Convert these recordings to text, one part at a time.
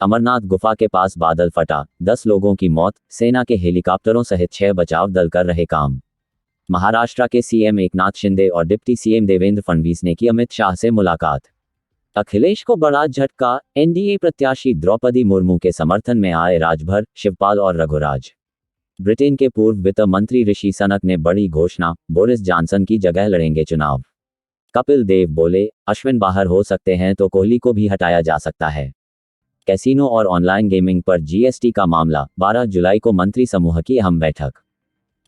अमरनाथ गुफा के पास बादल फटा, 10 लोगों की मौत, सेना के हेलीकॉप्टरों सहित 6 बचाव दल कर रहे काम। महाराष्ट्र के सीएम एकनाथ शिंदे और डिप्टी सीएम देवेंद्र फडणवीस ने की अमित शाह से मुलाकात। अखिलेश को बड़ा झटका, एनडीए प्रत्याशी द्रौपदी मुर्मू के समर्थन में आए राजभर, शिवपाल और रघुराज। ब्रिटेन के पूर्व वित्त मंत्री ऋषि सनक ने बड़ी घोषणा, बोरिस जॉनसन की जगह लड़ेंगे चुनाव। कपिल देव बोले, अश्विन बाहर हो सकते हैं तो कोहली को भी हटाया जा सकता है। कैसीनो और ऑनलाइन गेमिंग पर जीएसटी का मामला, 12 जुलाई को मंत्री समूह की अहम बैठक।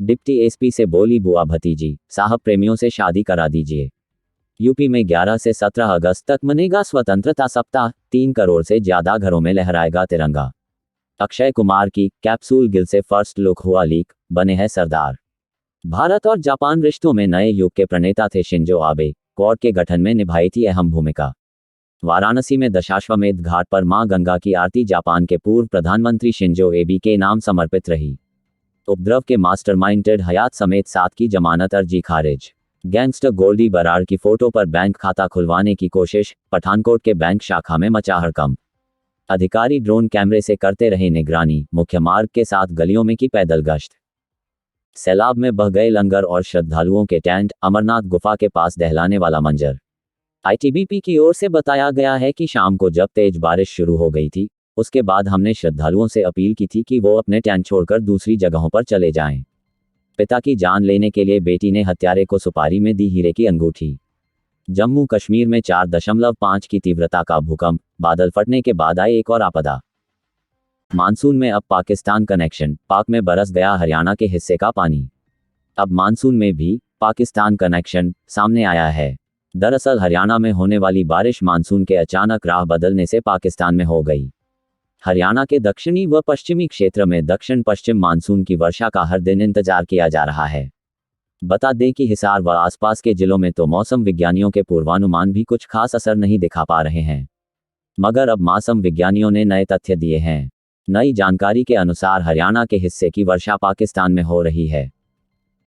डिप्टी एसपी से बोली बुआ भतीजी, साहब प्रेमियों से शादी करा दीजिए। यूपी में 11 से 17 अगस्त तक मनेगा स्वतंत्रता सप्ताह, 3 करोड़ से ज्यादा घरों में लहराएगा तिरंगा। अक्षय कुमार की कैप्सूल गिल से फर्स्ट लुक हुआ लीक, बने हैं सरदार। भारत और जापान रिश्तों में नए युग के प्रणेता थे शिंजो आबे, क्वाड के गठन में निभाई थी अहम भूमिका। वाराणसी में दशाश्वमेध घाट पर मां गंगा की आरती जापान के पूर्व प्रधानमंत्री शिंजो एबे के नाम समर्पित रही। उपद्रव के मास्टरमाइंड टेड हयात समेत 7 की जमानत अर्जी खारिज। गैंगस्टर गोल्डी बराड़ की फोटो पर बैंक खाता खुलवाने की कोशिश, पठानकोट के बैंक शाखा में मचा हड़कंप। अधिकारी ड्रोन कैमरे से करते रहे निगरानी, मुख्य मार्ग के साथ गलियों में की पैदल गश्त। सैलाब में बह गए लंगर और श्रद्धालुओं के टेंट, अमरनाथ गुफा के पास दहलाने वाला मंजर। आईटीबीपी की ओर से बताया गया है कि शाम को जब तेज बारिश शुरू हो गई थी, उसके बाद हमने श्रद्धालुओं से अपील की थी कि वो अपने टेंट छोड़कर दूसरी जगहों पर चले जाएं। पिता की जान लेने के लिए बेटी ने हत्यारे को सुपारी में दी हीरे की अंगूठी। जम्मू कश्मीर में 4.5 की तीव्रता का भूकंप, बादल फटने के बाद आई एक और आपदा। मानसून में अब पाकिस्तान कनेक्शन, पाक में बरस गया हरियाणा के हिस्से का पानी। अब मानसून में भी पाकिस्तान कनेक्शन सामने आया है। दरअसल हरियाणा में होने वाली बारिश मानसून के अचानक राह बदलने से पाकिस्तान में हो गई। हरियाणा के दक्षिणी व पश्चिमी क्षेत्र में दक्षिण पश्चिम मानसून की वर्षा का हर दिन इंतजार किया जा रहा है। बता दें कि हिसार व आसपास के जिलों में तो मौसम विज्ञानियों के पूर्वानुमान भी कुछ खास असर नहीं दिखा पा रहे हैं, मगर अब मौसम विज्ञानियों ने नए तथ्य दिए हैं। नई जानकारी के अनुसार हरियाणा के हिस्से की वर्षा पाकिस्तान में हो रही है।